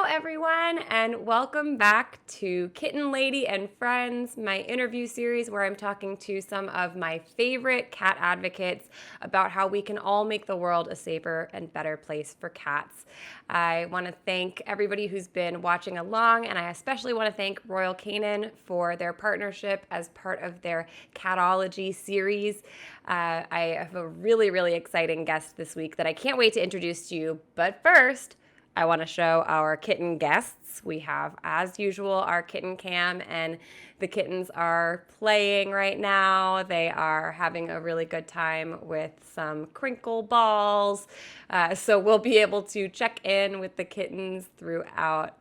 Hello, everyone, and welcome back to Kitten Lady and Friends, my interview series where I'm talking to some of my favorite cat advocates about how we can all make the world a safer and better place for cats. I want to thank everybody who's been watching along, and I especially want to thank Royal Canin for their partnership as part of their Catology series. I have a really exciting guest this week that I can't wait to introduce to you, but first, I want to show our kitten guests. We have, as usual, our kitten cam, and the kittens are playing right now. They are having a really good time with some crinkle balls. So we'll be able to check in with the kittens throughout.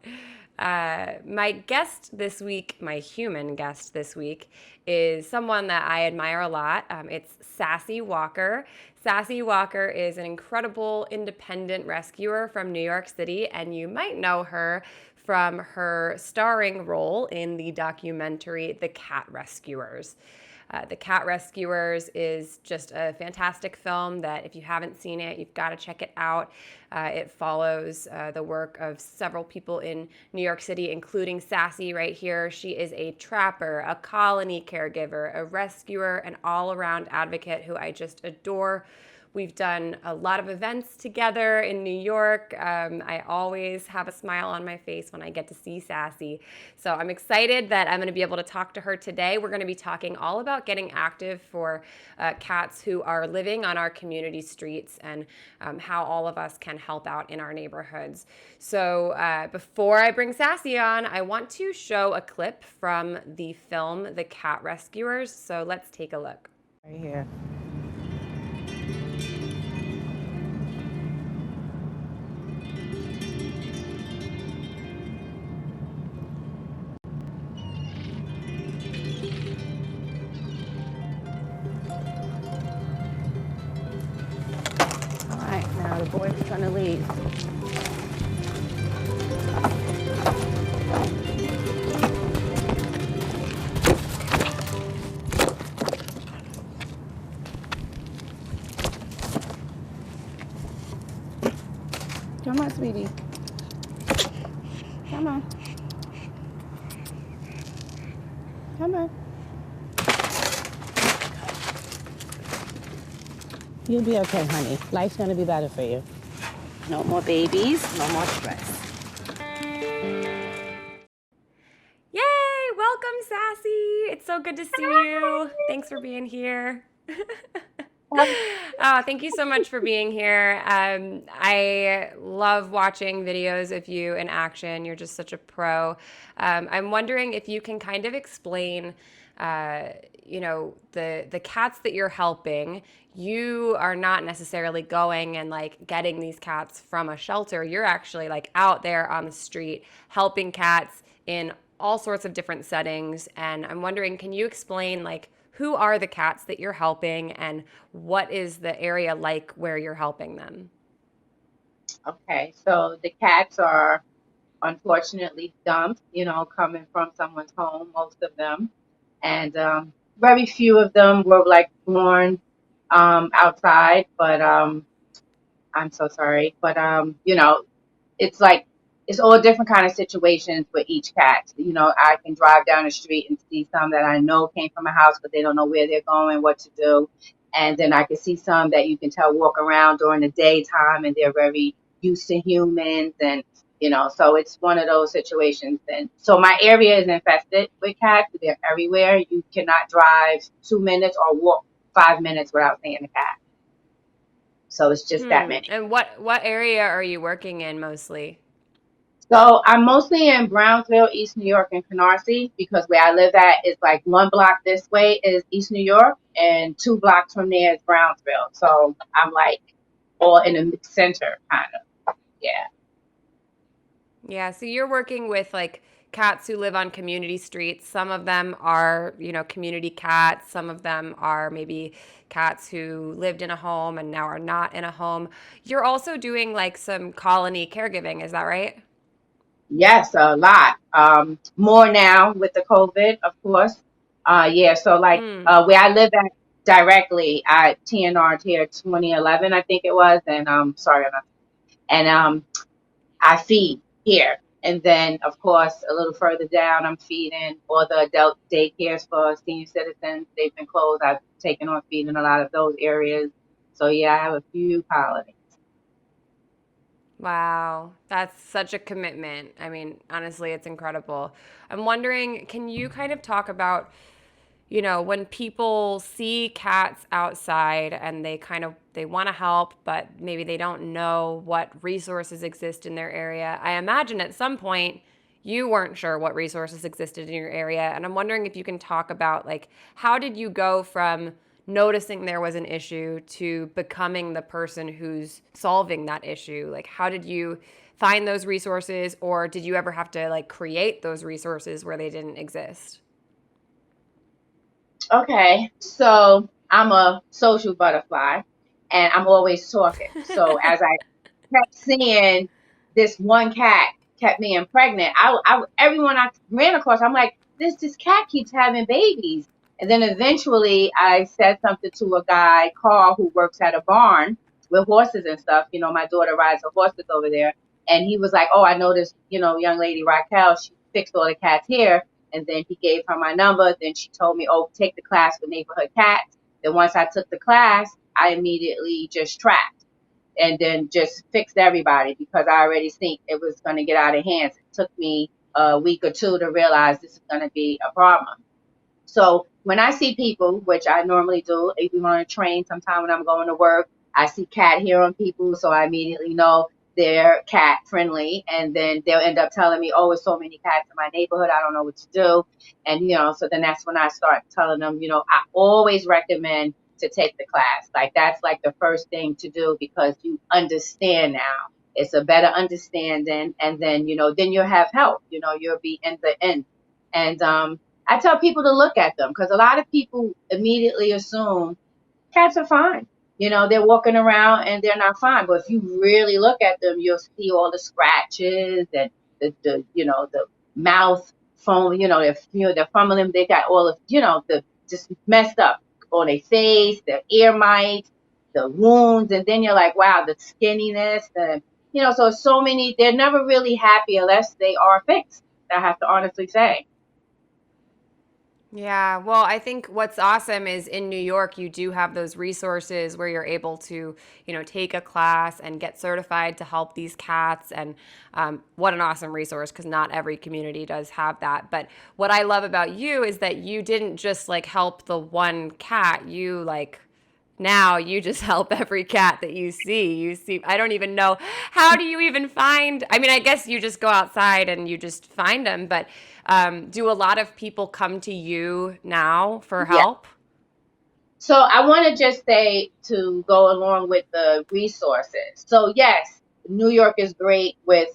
My guest this week, my human guest this week, is someone that I admire a lot. It's Sassee Walker. Sassee Walker is an incredible independent rescuer from New York City, and you might know her from her starring role in the documentary The Cat Rescuers. The Cat Rescuers is just a fantastic film that if you haven't seen it, you've got to check it out. It follows the work of several people in New York City, including Sassy right here. She is a trapper, a colony caregiver, a rescuer, an all-around advocate who I just adore. We've done a lot of events together in New York. I always have a smile on my face when I get to see Sassy. So I'm excited that I'm going to be able to talk to her today. We're going to be talking all about getting active for cats who are living on our community streets and how all of us can help out in our neighborhoods. So before I bring Sassy on, I want to show a clip from the film The Cat Rescuers. So let's take a look. Right here. All right, now the boys are trying to leave. Come on, sweetie. Come on. Come on. You'll be okay, honey. Life's gonna be better for you. No more babies, no more stress. Yay! Welcome, Sassy. It's so good to see you. Thanks for being here. Oh, thank you so much for being here. I love watching videos of you in action. You're just such a pro. I'm wondering if you can kind of explain, uh, the cats that you're helping. You are not necessarily going and like getting these cats from a shelter. You're actually like out there on the street helping cats in all sorts of different settings. And I'm wondering, can you explain like who are the cats that you're helping and what is the area like where you're helping them? Okay, so the cats are unfortunately dumped, coming from someone's home, most of them. And very few of them were like born outside, but I'm so sorry. But it's like it's all different kind of situations for each cat. I can drive down the street and see some that I know came from a house, but they don't know where they're going, what to do. And then I can see some that you can tell walk around during the daytime and they're very used to humans and so it's one of those situations. And so my area is infested with cats. They're everywhere. You cannot drive 2 minutes or walk 5 minutes without seeing a cat. So it's just that many. And what area are you working in mostly? So I'm mostly in Brownsville, East New York, and Canarsie because where I live at is like 1 block this way is East New York, and 2 blocks from there is Brownsville. So I'm like all in the center, kind of. Yeah. Yeah, so you're working with like cats who live on community streets. Some of them are, community cats. Some of them are maybe cats who lived in a home and now are not in a home. You're also doing like some colony caregiving, is that right? Yes, a lot. More now with the COVID, of course. Yeah. So like Mm. where I live at directly at TNR here 2011, I think it was, and sorry, and I feed here. And then, of course, a little further down, I'm feeding all the adult daycares for senior citizens. They've been closed. I've taken on feeding a lot of those areas. So yeah, I have a few colonies. Wow, that's such a commitment. I mean, honestly, it's incredible. I'm wondering, can you kind of talk about, when people see cats outside and they want to help, but maybe they don't know what resources exist in their area. I imagine at some point you weren't sure what resources existed in your area, and I'm wondering if you can talk about, like, how did you go from noticing there was an issue to becoming the person who's solving that issue? Like, how did you find those resources, or did you ever have to, like, create those resources where they didn't exist? Okay, so I'm a social butterfly and I'm always talking. So as I kept seeing this one cat kept me pregnant, everyone I ran across, I'm like, this cat keeps having babies. And then eventually I said something to a guy, Carl, who works at a barn with horses and stuff. You know, my daughter rides the horses over there. And he was like, oh, I noticed, young lady Raquel, she fixed all the cats here. And then he gave her my number. Then she told me, oh, take the class for neighborhood cats. Then once I took the class, I immediately just tracked and then just fixed everybody because I already seen it was going to get out of hands. It took me a week or two to realize this is going to be a problem. So when I see people, which I normally do, even on a train, sometime when I'm going to work, I see cat hair on people, so I immediately know they're cat friendly, and then they'll end up telling me, "Oh, there's so many cats in my neighborhood, I don't know what to do," and so then that's when I start telling them, I always recommend to take the class. Like that's like the first thing to do because you understand now. It's a better understanding, and then then you'll have help. You'll be in the end, and I tell people to look at them because a lot of people immediately assume cats are fine. They're walking around and they're not fine. But if you really look at them, you'll see all the scratches and the mouth foam. They're fumbling. They got all of the just messed up on their face, their ear mites, the wounds, and then you're like, wow, the skinniness, and so many. They're never really happy unless they are fixed. I have to honestly say. Yeah, well, I think what's awesome is in New York, you do have those resources where you're able to, take a class and get certified to help these cats. And what an awesome resource because not every community does have that. But what I love about you is that you didn't just like help the one cat, you like now you just help every cat that you see. I don't even know. How do you even find? I mean, I guess you just go outside and you just find them, but do a lot of people come to you now for Yeah. help? So I want to just say to go along with the resources. So yes, New York is great with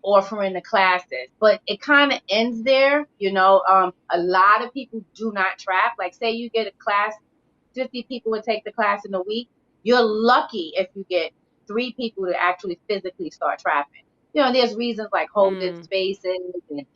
offering the classes, but it kind of ends there. A lot of people do not trap. Like say you get a class, 50 people would take the class in a week. You're lucky if you get 3 people to actually physically start trapping. There's reasons like holding Mm, spaces and,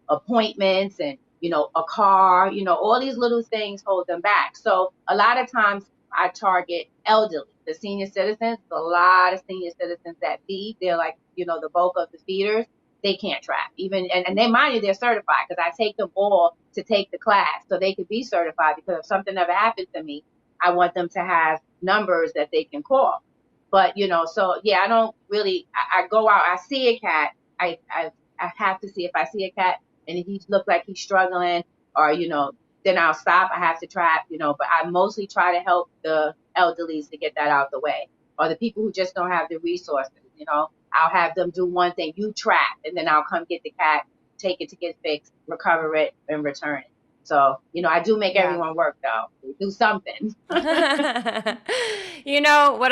appointments and, a car, all these little things hold them back. So a lot of times I target elderly, the senior citizens, a lot of senior citizens that feed, they're like, the bulk of the feeders, they can't trap even, and they mind you, they're certified because I take them all to take the class so they could be certified because if something ever happens to me, I want them to have numbers that they can call. But so yeah, I don't really, I go out, I see a cat, I have to see if I see a cat and if he look like he's struggling or then I'll stop. I have to trap, but I mostly try to help the elderlies to get that out of the way or the people who just don't have the resources. I'll have them do one thing, you trap, and then I'll come get the cat, take it to get fixed, recover it, and return it. So, I do make yeah. everyone work though. Do something. What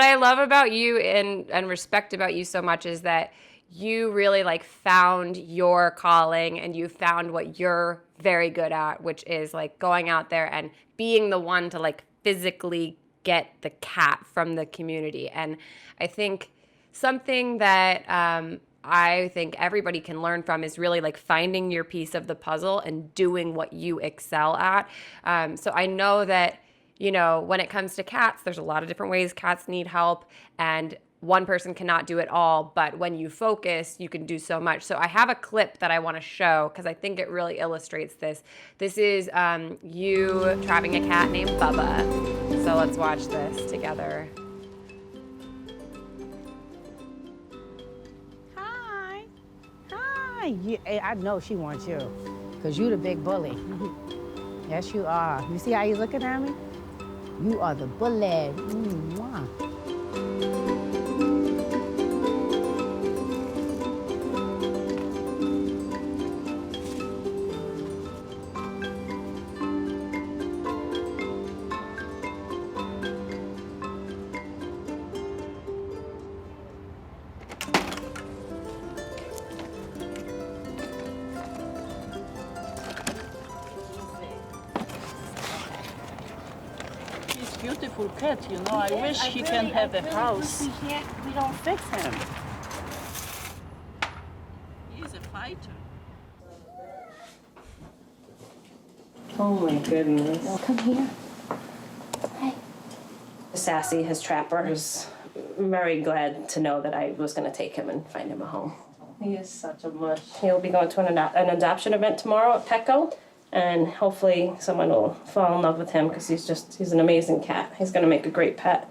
I love about you and respect about you so much is that you really like found your calling and you found what you're very good at, which is like going out there and being the one to like physically get the cat from the community. And I think something that I think everybody can learn from is really like finding your piece of the puzzle and doing what you excel at. So I know that when it comes to cats, there's a lot of different ways cats need help. And one person cannot do it all, but when you focus, you can do so much. So I have a clip that I want to show because I think it really illustrates this. This is you trapping a cat named Bubba. So let's watch this together. Hi. Hi. Yeah, I know she wants you because you the big bully. Yes, you are. You see how you looking at me? You are the bully. Mwah. He's a beautiful cat, you know. I wish he can have a house. We don't fix him. He's a fighter. Oh my goodness. Oh, come here. Hey. Sassy, his trapper, was very glad to know that I was going to take him and find him a home. He is such a mush. He'll be going to an adoption event tomorrow at Petco, and hopefully someone will fall in love with him because he's an amazing cat. He's going to make a great pet.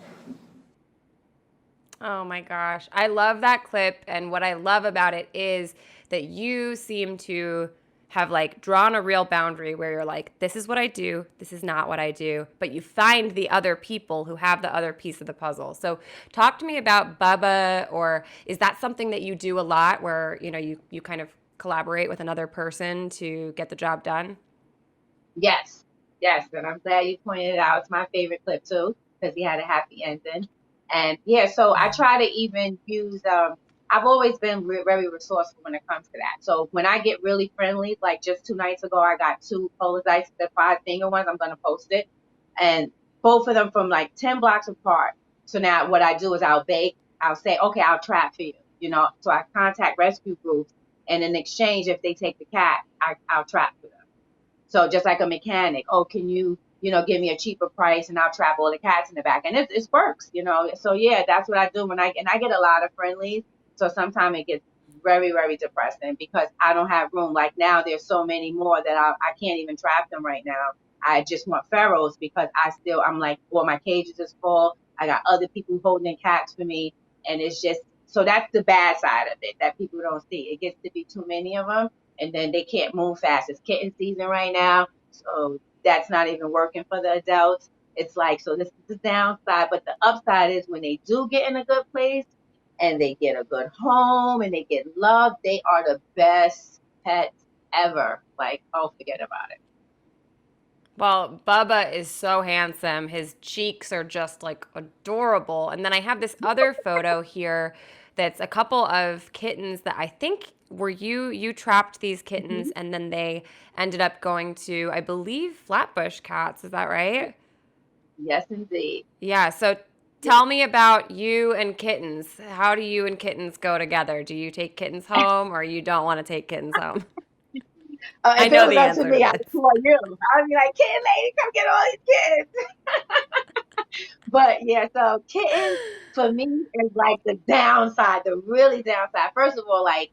Oh my gosh. I love that clip. And what I love about it is that you seem to have like drawn a real boundary where you're like, this is what I do, this is not what I do, but you find the other people who have the other piece of the puzzle. So talk to me about Bubba, or is that something that you do a lot where, you know, you kind of collaborate with another person to get the job done? Yes, yes, and I'm glad you pointed it out. It's my favorite clip too because he had a happy ending. And yeah, so I try to even use. I've always been very resourceful when it comes to that. So when I get really friendly, like just 2 nights ago, I got 2 Polaroids, the 5-finger ones. I'm gonna post it, and both of them from like 10 blocks apart. So now what I do is I'll bake. I'll say, okay, I'll trap for you. You know, so I contact rescue groups, and in exchange, if they take the cat, I'll trap for them. So just like a mechanic, oh, can you, give me a cheaper price and I'll trap all the cats in the back. And it works, So yeah, that's what I do I get a lot of friendlies. So sometimes it gets very, very depressing because I don't have room. Like now there's so many more that I can't even trap them right now. I just want ferals because I'm like, well, my cages is full. I got other people holding cats for me. And it's just, so that's the bad side of it that people don't see. It gets to be too many of them and then they can't move fast. It's kitten season right now, so that's not even working for the adults. It's like, so this is the downside, but the upside is when they do get in a good place and they get a good home and they get love, they are the best pets ever. Like, oh, forget about it. Well, Bubba is so handsome. His cheeks are just like adorable. And then I have this other photo here that's a couple of kittens that I think were you trapped these kittens and then they ended up going to, I believe, Flatbush Cats. Is that right? Yes, indeed. Yeah. So tell me about you and kittens. How do you and kittens go together? Do you take kittens home or you don't want to take kittens home? I If it know was the up to answer to me, I'd this. call you. I'd be like, Kitten Lady, come get all these kids. But yeah, so kittens for me is like the downside, the really downside. First of all, like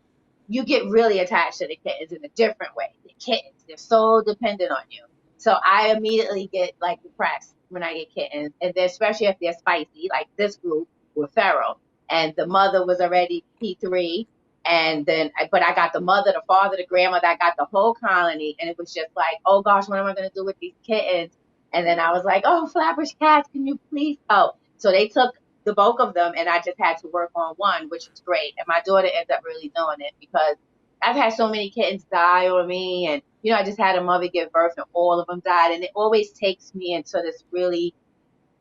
you get really attached to the kittens in a different way. The kittens, they're so dependent on you. So I immediately get like depressed when I get kittens, and then especially if they're spicy, like this group were feral, and the mother was already P3, and then but I got the mother, the father, the grandmother, I got the whole colony, and it was just like, oh gosh, what am I gonna do with these kittens? And then I was like, oh, Flatbush Cats, can you please help? So they took the bulk of them, and I just had to work on one, which was great. And my daughter ended up really doing it because I've had so many kittens die on me. And, I just had a mother give birth, and all of them died. And it always takes me into this really,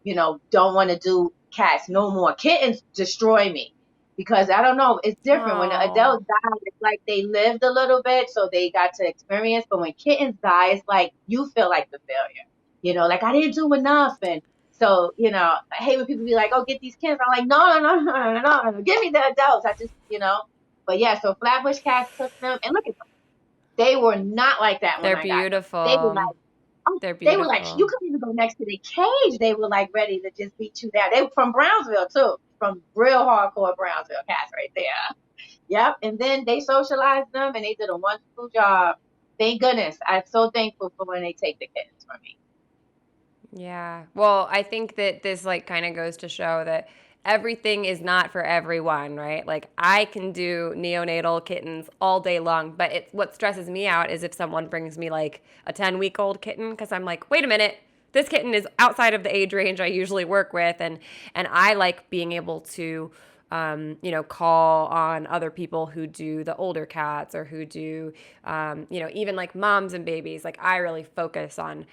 don't want to do cats no more. Kittens destroy me because I don't know. It's different. When the Oh. adults die, it's like they lived a little bit, so they got to experience. But when kittens die, it's like you feel like the failure. Like I didn't do enough. And so, I hate when people be like, oh, get these kids. I'm like, no, no, no, no, no, no, no. Give me the adults. I just. But yeah, so Flatbush Cats took them, and look at them. They were not like that when They're I got them. They were beautiful. like, oh, They're they were like, you beautiful. couldn't even go next to the cage. They were like ready to just beat you down. They were from Brownsville too. from real hardcore Brownsville cats right there. Yep. And then they socialized them and they did a wonderful job. Thank goodness. I'm so thankful for when they take the kittens from me. Yeah. Well, I think that this like kind of goes to show that everything is not for everyone, right? Like I can do neonatal kittens all day long, but what stresses me out is if someone brings me like a 10-week-old kitten because I'm like, "Wait a minute. This kitten is outside of the age range I usually work with." And I like being able to call on other people who do the older cats or who do, even like moms and babies. Like I really focus on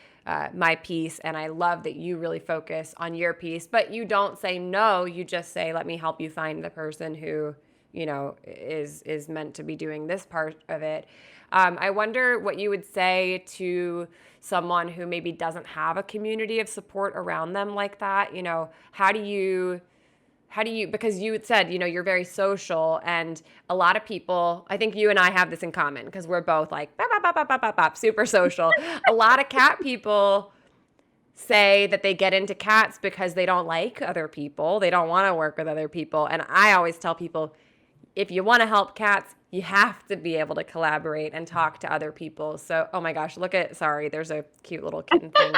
my piece, and I love that you really focus on your piece, but you don't say no. You just say, let me help you find the person who, is meant to be doing this part of it. I wonder what you would say to someone who maybe doesn't have a community of support around them like that. How do you, because you said, you're very social, and a lot of people, I think you and I have this in common because we're both like, bop, bop, bop, bop, bop, bop, super social. A lot of cat people say that they get into cats because they don't like other people. They don't want to work with other people. And I always tell people, if you want to help cats, you have to be able to collaborate and talk to other people. So, oh my gosh, sorry, there's a cute little kitten thing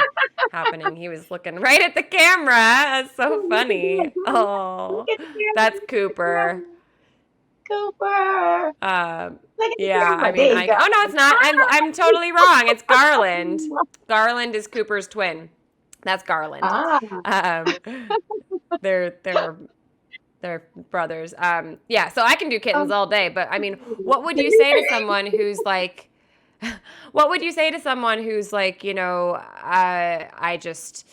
happening. He was looking right at the camera. That's so Oh, look at funny. that. Look Oh, at the that's camera. Cooper. Cooper. Look at the Yeah, I camera. mean, There you go. oh no, it's not. I'm totally wrong. It's Garland. Garland is Cooper's twin. That's Garland. Ah. Um, they're brothers. Yeah, so I can do kittens Oh, all day, but I mean, what would you say to someone who's like, what would you say to someone who's like, I just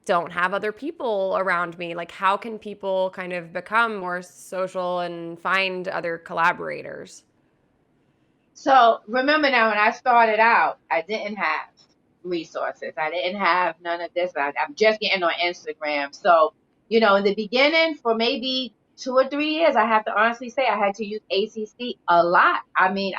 don't have other people around me? Like, how can people kind of become more social and find other collaborators? so remember now, when I started out, I didn't have resources. I didn't have none of this. I'm just getting on Instagram. So, in the beginning, for maybe 2 or 3 years, I have to honestly say I had to use ACC a lot. I mean,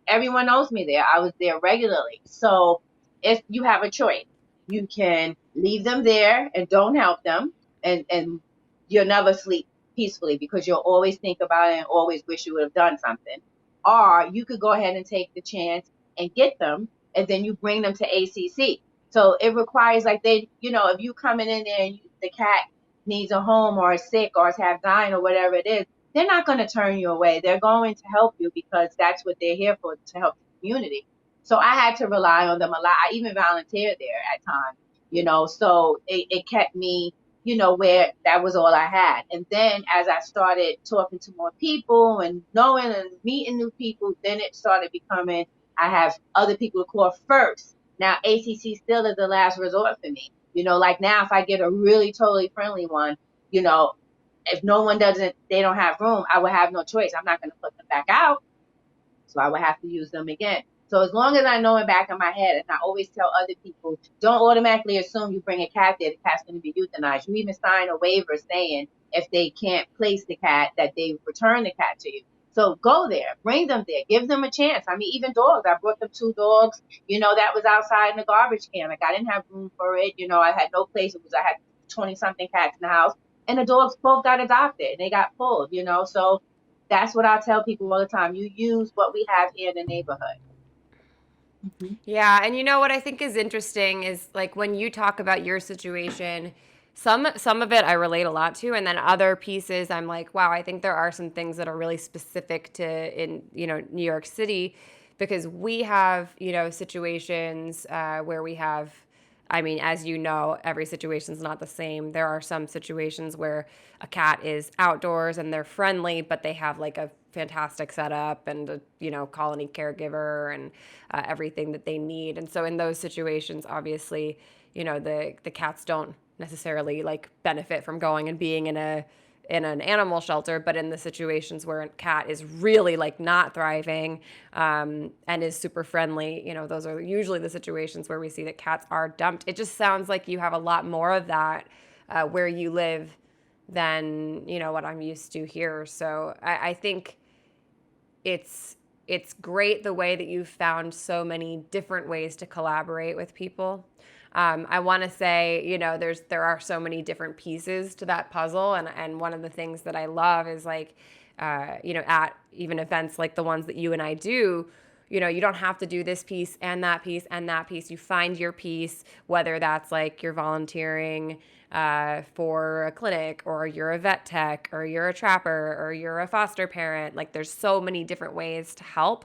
everyone knows me there. I was there regularly. So if you have a choice, you can leave them there and don't help them, and you'll never sleep peacefully because you'll always think about it and always wish you would have done something. Or you could go ahead and take the chance and get them, and then you bring them to ACC. So it requires like if you coming in there and the cat needs a home or is sick or is half dying or whatever it is, they're not going to turn you away. They're going to help you because that's what they're here for, to help the community. So I had to rely on them a lot. I even volunteered there at times, so it kept me, where that was all I had. And then as I started talking to more people and knowing and meeting new people, then it started becoming, I have other people to call first. Now, ACC still is the last resort for me. Like now, if I get a really totally friendly one, you know, if no one they don't have room, I would have no choice. I'm not going to put them back out. So I would have to use them again. So as long as I know it back in my head, and I always tell other people, don't automatically assume you bring a cat there, the cat's going to be euthanized. You even sign a waiver saying if they can't place the cat, that they return the cat to you. So go there, bring them there, give them a chance. I mean, even dogs. I brought them 2 dogs, that was outside in the garbage can. Like I didn't have room for it. I had no place. I had 20 something cats in the house, and the dogs both got adopted and they got pulled. So that's what I tell people all the time. You use what we have here in the neighborhood. Mm-hmm. Yeah, and you know what I think is interesting is like when you talk about your situation, some of it I relate a lot to, and then other pieces I'm like, wow, I think there are some things that are really specific to in New York City, because we have situations where we have. I mean, as you know, every situation is not the same. There are some situations where a cat is outdoors and they're friendly, but they have like a fantastic setup and a colony caregiver and everything that they need. And so in those situations, obviously, the cats don't necessarily like benefit from going and being in an animal shelter, but in the situations where a cat is really like not thriving and is super friendly, those are usually the situations where we see that cats are dumped. It just sounds like you have a lot more of that where you live than what I'm used to here. So I think it's great the way that you've found so many different ways to collaborate with people. I want to say, you know, there are so many different pieces to that puzzle, and one of the things that I love is like, you know, at even events like the ones that you and I do, you know, you don't have to do this piece and that piece and that piece. You find your piece, whether that's like you're volunteering for a clinic, or you're a vet tech, or you're a trapper, or you're a foster parent. Like there's so many different ways to help,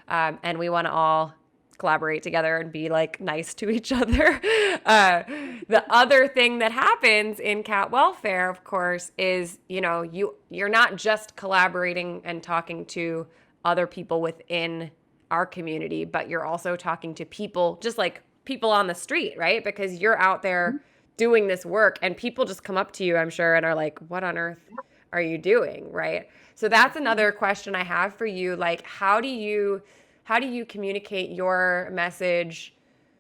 and we want to all collaborate together and be like nice to each other. The other thing that happens in cat welfare, of course, is, you know, you're not just collaborating and talking to other people within our community, but you're also talking to people, just like people on the street, right? Because you're out there doing this work, and people just come up to you, I'm sure, and are like, what on earth are you doing, right? So that's another question I have for you. Like, how do you communicate your message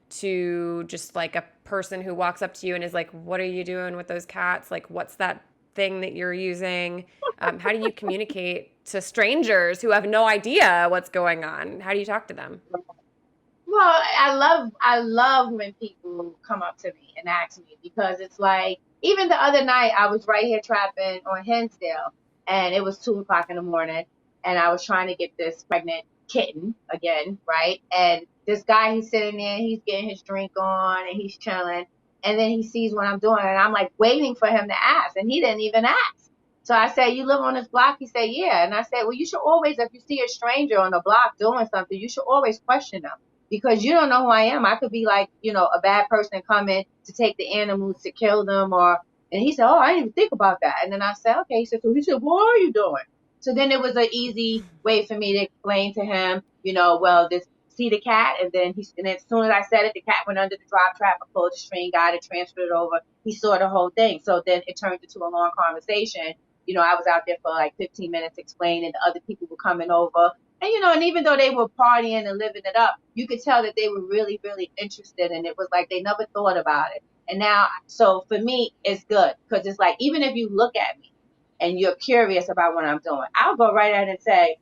to just like a person who walks up to you and is like, what are you doing with those cats? Like, what's that thing that you're using? How do you communicate to strangers who have no idea what's going on? How do you talk to them? Well, I love when people come up to me and ask me, because it's like, even the other night I was right here trapping on Hinsdale, and it was 2 o'clock in the morning, and I was trying to get this pregnant kitten again, right? And this guy, he's sitting there, he's getting his drink on, and he's chilling, and then he sees what I'm doing, and I'm like waiting for him to ask, and he didn't even ask. So I said, you live on this block? He said, yeah. And I said, well, you should always, if you see a stranger on the block doing something, you should always question them, because you don't know who I am. I could be like, you know, a bad person coming to take the animals to kill them, or, and he said, oh, I didn't even think about that. And then I said, okay. He said, what are you doing? So then it was an easy way for me to explain to him, you know, well, this, see the cat. And then as soon as I said it, the cat went under the drop trap. I pulled the string, got it, transferred it over. He saw the whole thing. So then it turned into a long conversation. You know, I was out there for like 15 minutes explaining. The other people were coming over. And, you know, and even though they were partying and living it up, you could tell that they were really, really interested. And it was like they never thought about it. And now, so for me, it's good, because it's like, even if you look at me and you're curious about what I'm doing, I'll go right ahead and say,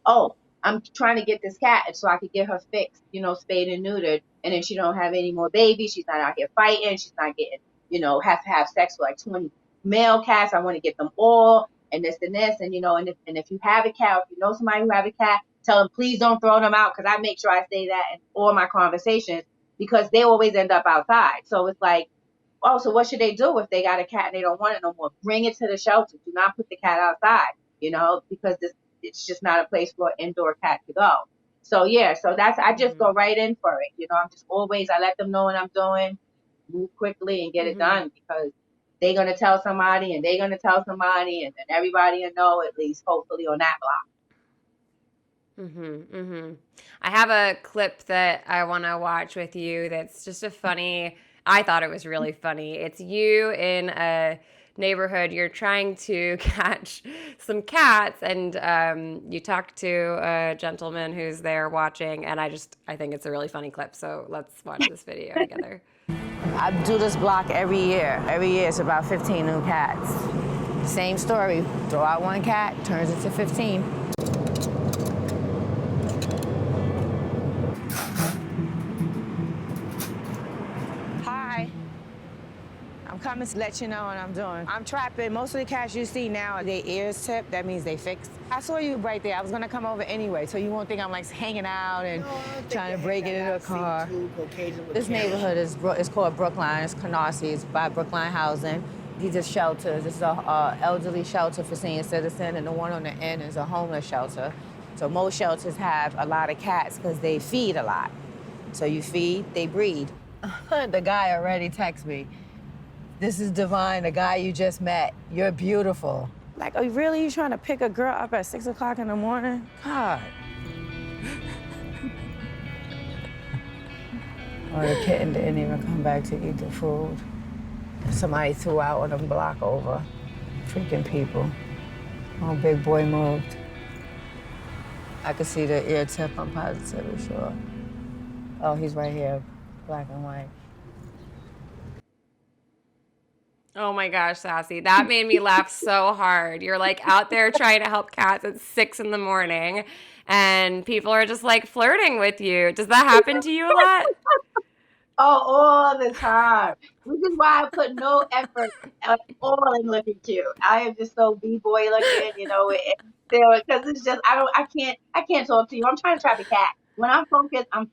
oh, I'm trying to get this cat, and so I could get her fixed, you know, spayed and neutered. And then she don't have any more babies. She's not out here fighting. She's not getting, you know, have to have sex with like 20 male cats. I want to get them all, and this and this. And, you know, and if you have a cat, or if you know somebody who have a cat, tell them, please don't throw them out, because I make sure I say that in all my conversations, because they always end up outside. So it's like, oh, so what should they do if they got a cat and they don't want it no more? Bring it to the shelter. Do not put the cat outside, you know, because it's just not a place for an indoor cat to go. So yeah, so that's, I just go right in for it. You know, I'm just always, I let them know what I'm doing, move quickly and get it done, because they're going to tell somebody, and they're going to tell somebody, and then everybody will know, at least hopefully on that block. I have a clip that I want to watch with you that's just I thought it was really funny. It's you in a neighborhood. You're trying to catch some cats, and you talk to a gentleman who's there watching, and I think it's a really funny clip. So let's watch this video together. I do this block every year. Every year it's about 15 new cats. Same story. Throw out one cat, turns into 15. Hi. I'm coming to let you know what I'm doing. I'm trapping. Most of the cats you see now, their ears tipped. That means they fixed. I saw you right there. I was gonna come over anyway, so you won't think I'm like hanging out and trying to break it into a car. This neighborhood is called Brookline. It's Canarsie. It's by Brookline Housing. These are shelters. This is a elderly shelter for senior citizen, and the one on the end is a homeless shelter. So most shelters have a lot of cats because they feed a lot. So you feed, they breed. The guy already texted me. This is Divine, the guy you just met. You're beautiful. Like, oh, really? You trying to pick a girl up at 6 o'clock in the morning? God. Oh, the kitten didn't even come back to eat the food. Somebody threw out on the block over. Freaking people. Oh, big boy moved. I could see the ear tip, I'm positively sure. Oh, he's right here, black and white. Oh my gosh, Sassy, that made me laugh so hard. You're like out there trying to help cats at 6 in the morning, and people are just like flirting with you. Does that happen to you a lot? Oh, all the time. Which is why I put no effort at all in looking cute. I am just so b-boy looking, because it's just I can't talk to you. I'm trying to trap a cat. When I'm focused, and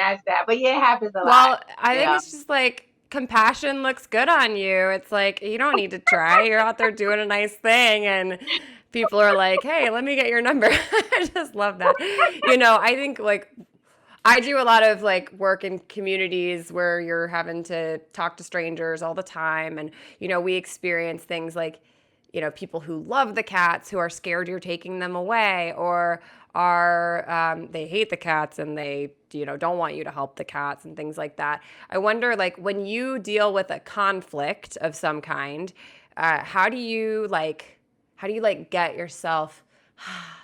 that's that. But yeah, it happens a lot, Well, I you think know. it's just like compassion looks good on you. It's like you don't need to try. You're out there doing a nice thing and people are like, "Hey, let me get your number." I just love that. I think like I do a lot of like work in communities where you're having to talk to strangers all the time and we experience things like people who love the cats who are scared you're taking them away or are they hate the cats and they don't want you to help the cats and things like that. I wonder like when you deal with a conflict of some kind, how do you get yourself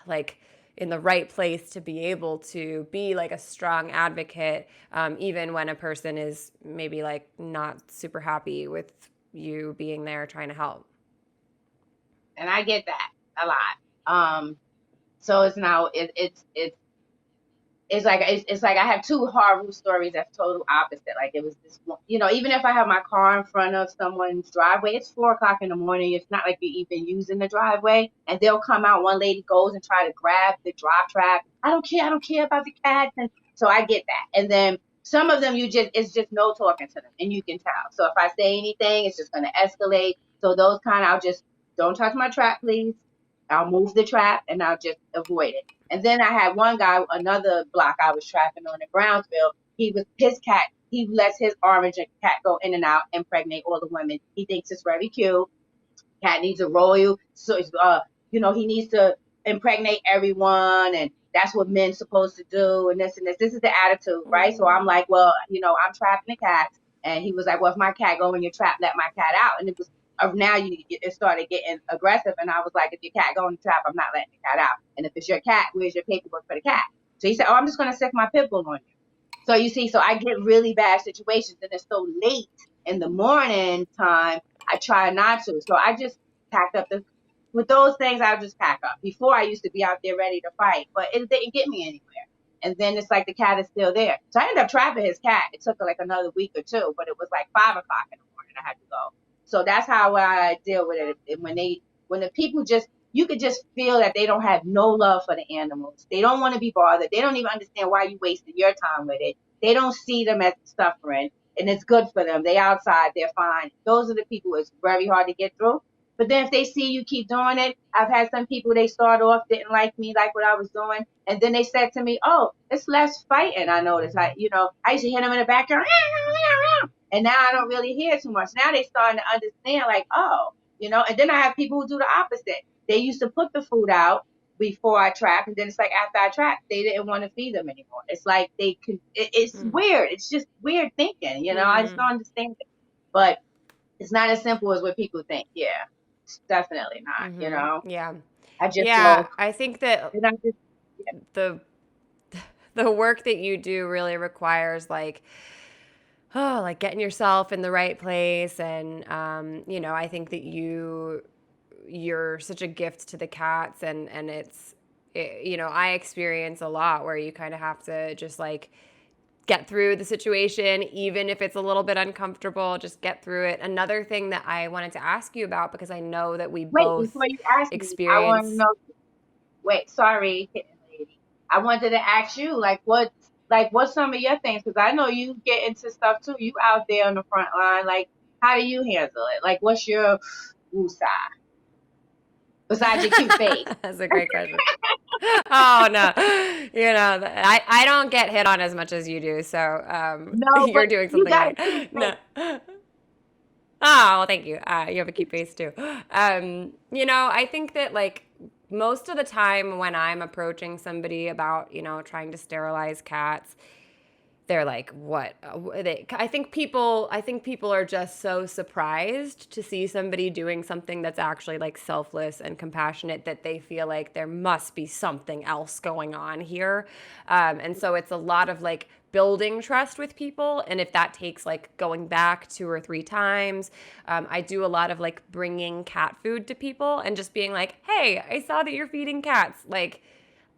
like in the right place to be able to be like a strong advocate, even when a person is maybe like not super happy with you being there trying to help. And I get that a lot. So it's now it's like I have two horrible stories that's total opposite. Like it was this one, even if I have my car in front of someone's driveway, it's 4 o'clock in the morning. It's not like you're even using the driveway, and they'll come out. One lady goes and try to grab the drop trap. I don't care about the cats, and so I get that. And then some of them, it's just no talking to them, and you can tell. So if I say anything, it's just going to escalate. So those kind, I'll just don't touch my trap, please. I'll move the trap and I'll just avoid it. And then I had one guy, another block I was trapping on in Brownsville. His cat, he lets his orange cat go in and out, impregnate all the women. He thinks it's very cute. Cat needs a royal, so he needs to impregnate everyone, and that's what men's supposed to do, and this and this. This is the attitude, right? So I'm like, well, I'm trapping the cats, and he was like, well, if my cat go in your trap, let my cat out, and it was. Now it started getting aggressive, and I was like, if your cat go in the trap, I'm not letting the cat out. And if it's your cat, where's your paperwork for the cat? So he said, oh, I'm just gonna stick my pit bull on you. So you see, so I get really bad situations, and it's so late in the morning time. I try not to. So I just packed up with those things. I'll just pack up. Before I used to be out there ready to fight, but it didn't get me anywhere. And then it's like the cat is still there. So I ended up trapping his cat. It took like another week or two, but it was like 5 o'clock in the morning. I had to go. So that's how I deal with it. And when the people you could just feel that they don't have no love for the animals. They don't want to be bothered. They don't even understand why you wasted your time with it. They don't see them as suffering, and it's good for them. They outside, they're fine. Those are the people it's very hard to get through. But then if they see you keep doing it, I've had some people, they start off, didn't like me, like what I was doing. And then they said to me, oh, it's less fighting. I noticed, I used to hear them in the background. And now I don't really hear too much. Now they starting to understand, like, oh, and then I have people who do the opposite. They used to put the food out before I trap, and then it's like after I trap, they didn't want to feed them anymore. It's like it's weird. It's just weird thinking, I just don't understand it. But it's not as simple as what people think. Yeah, it's definitely not. Yeah. I just Yeah, go, I think that and I just, yeah. the the work that you do really requires like getting yourself in the right place and I think that you're such a gift to the cats and I experience a lot where you kind of have to just like get through the situation even if it's a little bit uncomfortable, just get through it. Another thing that I wanted to ask you about, because I know that we Wait, both before you ask me, I want to experience. know. Wait, sorry, Kitten Lady. I wanted to ask you, what's some of your things? Because I know you get into stuff too. You out there on the front line. Like, how do you handle it? Like, what's your woosah besides your cute face? That's a great question. Oh no, I don't get hit on as much as you do, so No, you're but doing you something got a right. cute No. face. Oh, well, thank you. You have a cute face too. I think that like most of the time when I'm approaching somebody about, trying to sterilize cats, they're like, what? I think people are just so surprised to see somebody doing something that's actually like selfless and compassionate that they feel like there must be something else going on here. And so it's a lot of like building trust with people. And if that takes like going back 2 or 3 times, I do a lot of like bringing cat food to people and just being like, hey, I saw that you're feeding cats. Like,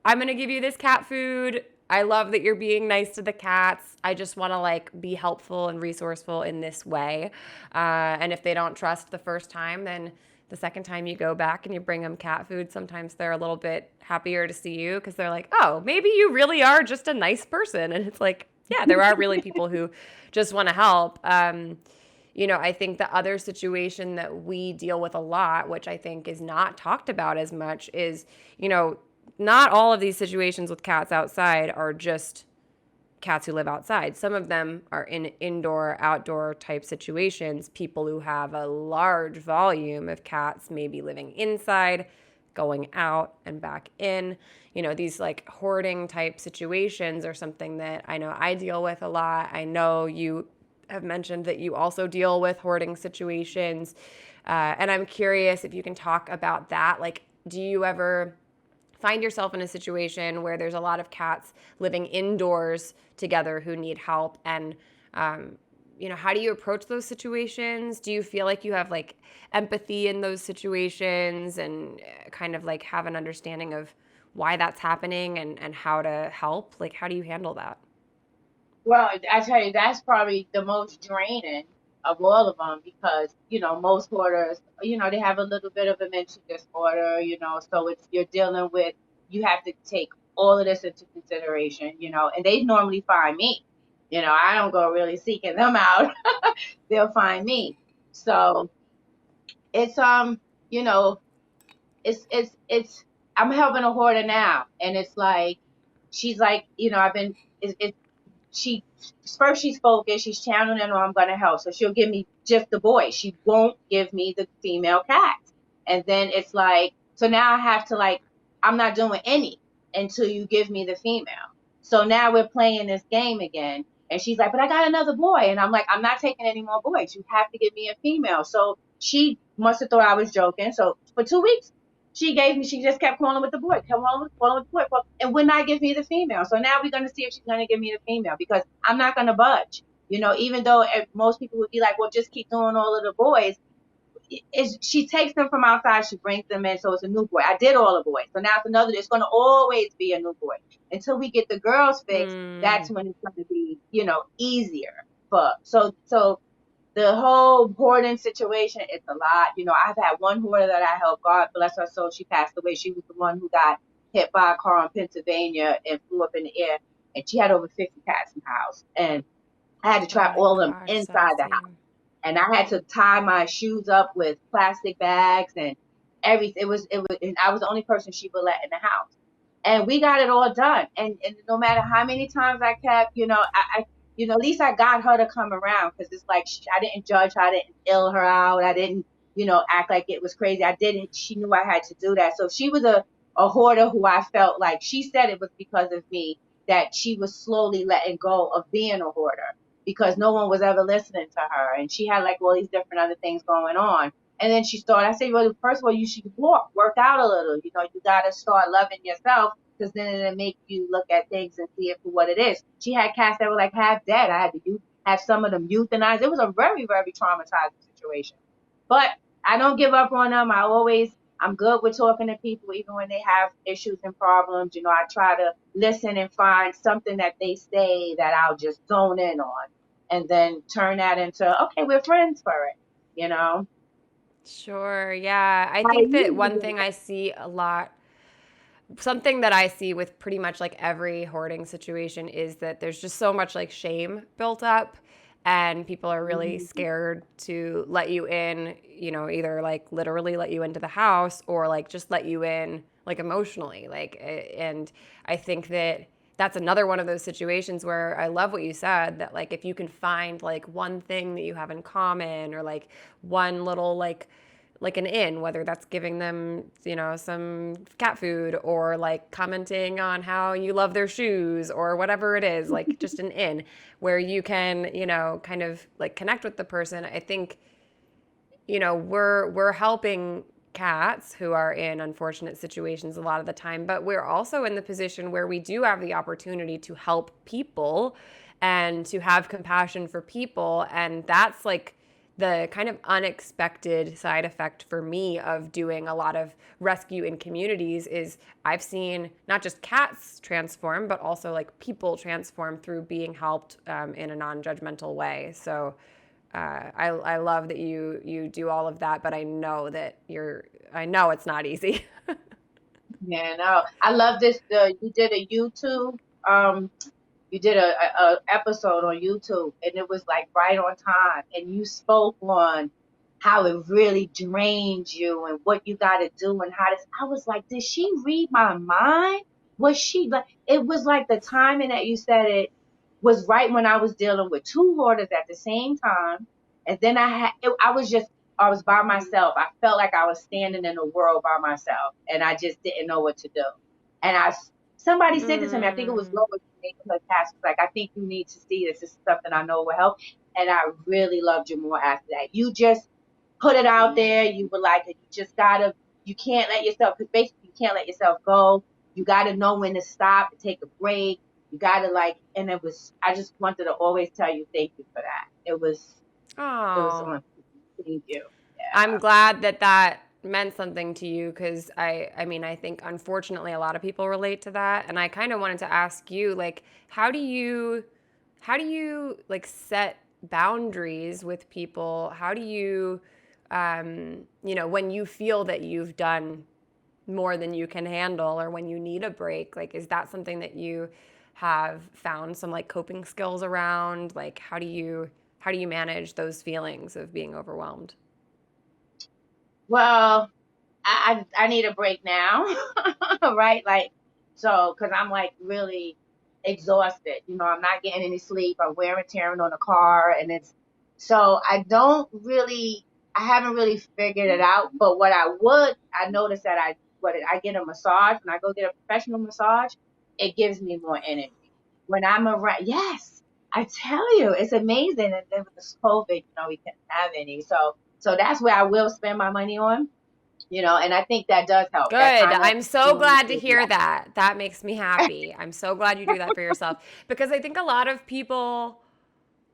I'm going to give you this cat food. I love that you're being nice to the cats. I just want to like be helpful and resourceful in this way. And if they don't trust the first time, then the second time you go back and you bring them cat food, sometimes they're a little bit happier to see you because they're like, oh, maybe you really are just a nice person. And it's like, yeah, there are really people who just want to help. I think the other situation that we deal with a lot, which I think is not talked about as much, is, not all of these situations with cats outside are just cats who live outside. Some of them are in indoor, outdoor type situations. People who have a large volume of cats maybe living inside, going out and back in. These like hoarding type situations are something that I know I deal with a lot. I know you have mentioned that you also deal with hoarding situations. And I'm curious if you can talk about that. Like, do you ever find yourself in a situation where there's a lot of cats living indoors together who need help? And, how do you approach those situations? Do you feel like you have like empathy in those situations and kind of like have an understanding of why that's happening and how to help? Like, how do you handle that? Well, I tell you, that's probably the most draining of all of them because, most hoarders, they have a little bit of a mental disorder, so you're dealing with, you have to take all of this into consideration, and they normally find me. I don't go really seeking them out. They'll find me. So it's, you know, it's, I'm helping a hoarder now. And it's like, she's like, I've been, it's she first she's focused, she's channeling on I'm gonna help. So she'll give me just the boys. She won't give me the female cats. And then it's like, so now I have to like, I'm not doing any until you give me the female. So now we're playing this game again. And she's like, but I got another boy. And I'm like, I'm not taking any more boys. You have to give me a female. So she must have thought I was joking. So for 2 weeks, she just kept calling with the boy, kept calling with the boy, and would not give me the female. So now we're going to see if she's going to give me the female because I'm not going to budge. Even though most people would be like, well, just keep doing all of the boys. She takes them from outside, she brings them in, so it's a new boy. I did all the boys. So now it's going to always be a new boy. Until we get the girls fixed, that's when it's going to be, easier. So the whole hoarding situation, it's a lot. I've had one hoarder that I helped, God bless her soul, she passed away. She was the one who got hit by a car in Pennsylvania and flew up in the air. And she had over 50 cats in the house. And I had to Oh trap my all of them gosh, inside the Sassy. house. And I had to tie my shoes up with plastic bags and everything. And I was the only person she would let in the house. And we got it all done. And no matter how many times I kept, at least I got her to come around because it's like I didn't judge her, I didn't ill her out, I didn't, act like it was crazy. I didn't. She knew I had to do that. So she was a hoarder who I felt like she said it was because of me that she was slowly letting go of being a hoarder because no one was ever listening to her, and she had like all these different other things going on. And then she started, I said, well, first of all, you should work out a little. You got to start loving yourself because then it'll make you look at things and see it for what it is. She had cats that were like half dead. I had to have some of them euthanized. It was a very, very traumatizing situation. But I don't give up on them. I'm good with talking to people even when they have issues and problems. I try to listen and find something that they say that I'll just zone in on and then turn that into, okay, we're friends for it, you know? Sure. Yeah. I How do think that you one do thing it? I see a lot, something that I see with pretty much like every hoarding situation is that there's just so much like shame built up and people are really Mhm. scared to let you in, either like literally let you into the house or like just let you in like emotionally. And I think that that's another one of those situations where I love what you said that like if you can find like one thing that you have in common or like one little like an in, whether that's giving them, some cat food or like commenting on how you love their shoes or whatever it is, like just an in where you can, kind of like connect with the person. I think, we're helping cats who are in unfortunate situations a lot of the time, but we're also in the position where we do have the opportunity to help people and to have compassion for people. And that's like the kind of unexpected side effect for me of doing a lot of rescue in communities is I've seen not just cats transform, but also like people transform through being helped in a non-judgmental way. So I love that you do all of that, but I know that I know it's not easy. Yeah, no, I love this. You did a YouTube, um, you did a episode on YouTube, and it was like right on time, and you spoke on how it really drains you and what you got to do and how to. I was like, did she read my mind? Was she like? It was like the timing that you said it was right when I was dealing with two hoarders at the same time, and then I was by myself. I felt like I was standing in the world by myself, and I just didn't know what to do. And somebody said this to me. I think it was Mm. Lois her task was like, I think you need to see this. This is something I know will help. And I really loved you more after that. You just put it out there. You were like, you just gotta, you can't let yourself, because basically you can't let yourself go. You gotta know when to stop and take a break. You gotta and I just wanted to always tell you thank you for that. It was Oh, on. Thank you. I'm glad that that meant something to you because I mean, I think unfortunately a lot of people relate to that. And I kind of wanted to ask you, like, how do you like set boundaries with people? How do you, when you feel that you've done more than you can handle or when you need a break, like, is that something that you have found some like coping skills around? Like, how do you manage those feelings of being overwhelmed? Well, I need a break now, right? Like, so, because I'm like really exhausted. I'm not getting any sleep. I'm wearing tearing on the car, and so I haven't really figured it out. But I noticed that I get a massage when I go get a professional massage, it gives me more energy. When I'm around, yes, I tell you, it's amazing. And then with this COVID, we can't have any. So that's where I will spend my money on, and I think that does help. That Good. kind of I'm so brings glad to me hear that. That makes me happy. I'm so glad you do that for yourself because I think a lot of people,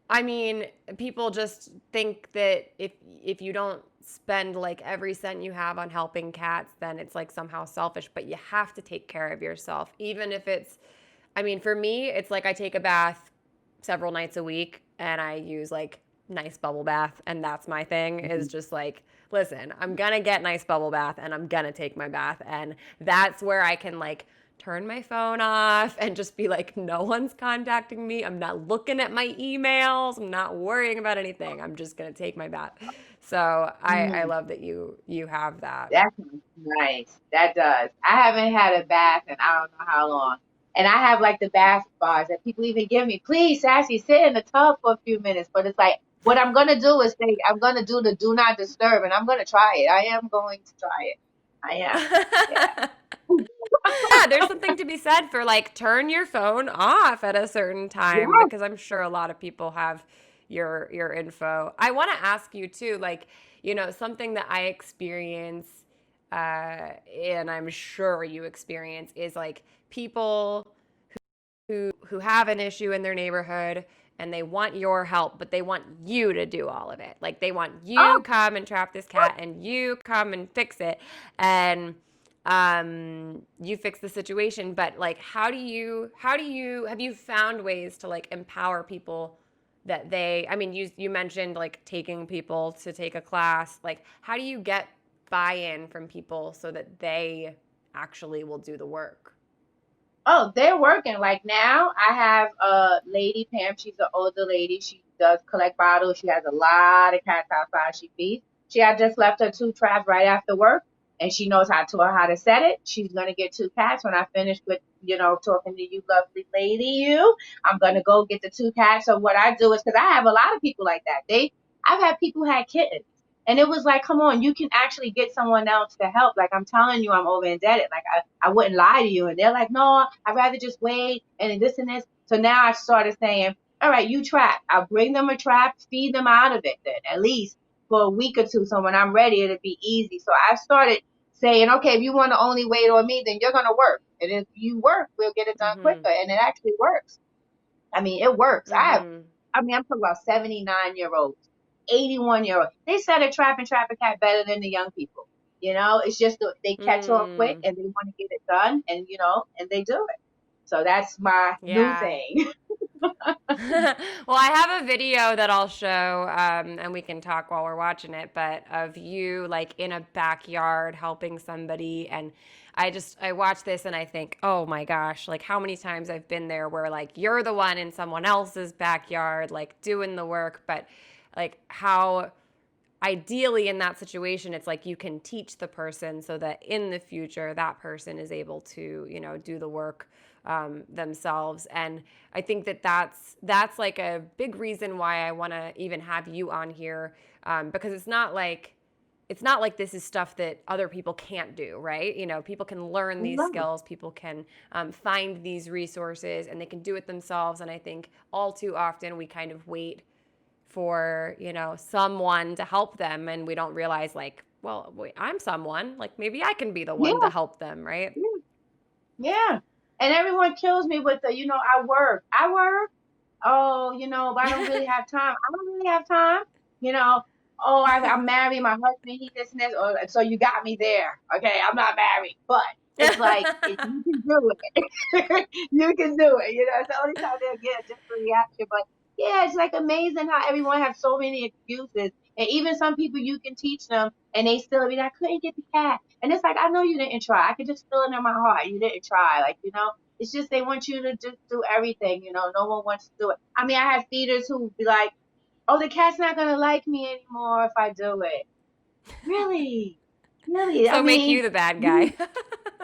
I mean, people just think that if you don't spend like every cent you have on helping cats, then it's like somehow selfish, but you have to take care of yourself. Even if it's I mean, for me, it's like I take a bath several nights a week and I use like nice bubble bath and that's my thing is just like listen, I'm going to get nice bubble bath and I'm going to take my bath and that's where I can like turn my phone off and just be like no one's contacting me. I'm not looking at my emails. I'm not worrying about anything. I'm just going to take my bath. So I Mm, love that you have that. that's nice. That does. I haven't had a bath in I don't know how long. And I have like the bath bars that people even give me. Please, Sassy, sit in the tub for a few minutes. But it's like, what I'm going to do is I'm going to do the do not disturb and I'm going to try it. I am going to try it. I am. Yeah. Yeah, there's something to be said for like turn your phone off at a certain time Yeah. because I'm sure a lot of people have your info. I want to ask you too, like, something that I experience, and I'm sure you experience is like people who have an issue in their neighborhood and they want your help, but they want you to do all of it. Like they want you Oh, come and trap this cat and you come and fix it. And you fix the situation, but like how do you have you found ways to like empower people that I mean you mentioned like taking people to take a class. Like how do you get buy-in from people so that they actually will do the work? Oh, they're working. Like now, I have a lady, Pam. She's an older lady. She does collect bottles. She has a lot of cats outside she feeds. She had just left her two traps right after work, and she knows how to set it. She's gonna get two cats when I finish with talking to you, lovely lady. I'm gonna go get the two cats. So what I do is because I have a lot of people like that. I've had people who had kittens. And it was like, come on, you can actually get someone else to help. Like I'm telling you, I'm over indebted. Like I wouldn't lie to you. And they're like, no, I'd rather just wait and this and this. So now I started saying, all right, you trap. I'll bring them a trap, feed them out of it then, at least for a week or two. So when I'm ready, it'll be easy. So I started saying, okay, if you want to only wait on me, then you're going to work. And if you work, we'll get it done quicker. Mhm. And it actually works. I mean, it works. Mhm. I'm talking about 79-year-olds. 81-year-old. They said a trap and trap a cat better than the young people. It's just they catch on quick Mm, and they want to get it done, and and they do it. So that's my new yeah. thing. Well, I have a video that I'll show, and we can talk while we're watching it, but of you like in a backyard helping somebody. And I watch this and I think, oh my gosh, like how many times I've been there where like you're the one in someone else's backyard, like doing the work, but like how ideally in that situation it's like you can teach the person so that in the future that person is able to do the work themselves. And I think that that's like a big reason why I want to even have you on here, because it's not like this is stuff that other people can't do, right? People can learn these No. skills, people can find these resources, and they can do it themselves. And I think all too often we kind of wait for someone to help them, and we don't realize like, well, wait, I'm someone, like maybe I can be the one to Yeah, help them, right? yeah, yeah. And everyone kills me with I work. I work. Oh, but I don't really have time. I don't really have time. You know, oh, I'm married. My husband, he this and this. Oh, so you got me there. Okay, I'm not married, but it's like you can do it. You can do it. It's the only time they'll get a different reaction. But yeah, it's like amazing how everyone has so many excuses. And even some people you can teach them and they still be like, I couldn't get the cat. And it's like, I know you didn't try. I could just feel it in my heart. You didn't try. Like, it's just they want you to just do everything. No one wants to do it. I mean, I have feeders who be like, "Oh, the cat's not gonna like me anymore if I do it." Really, really. I So make you mean, the bad guy.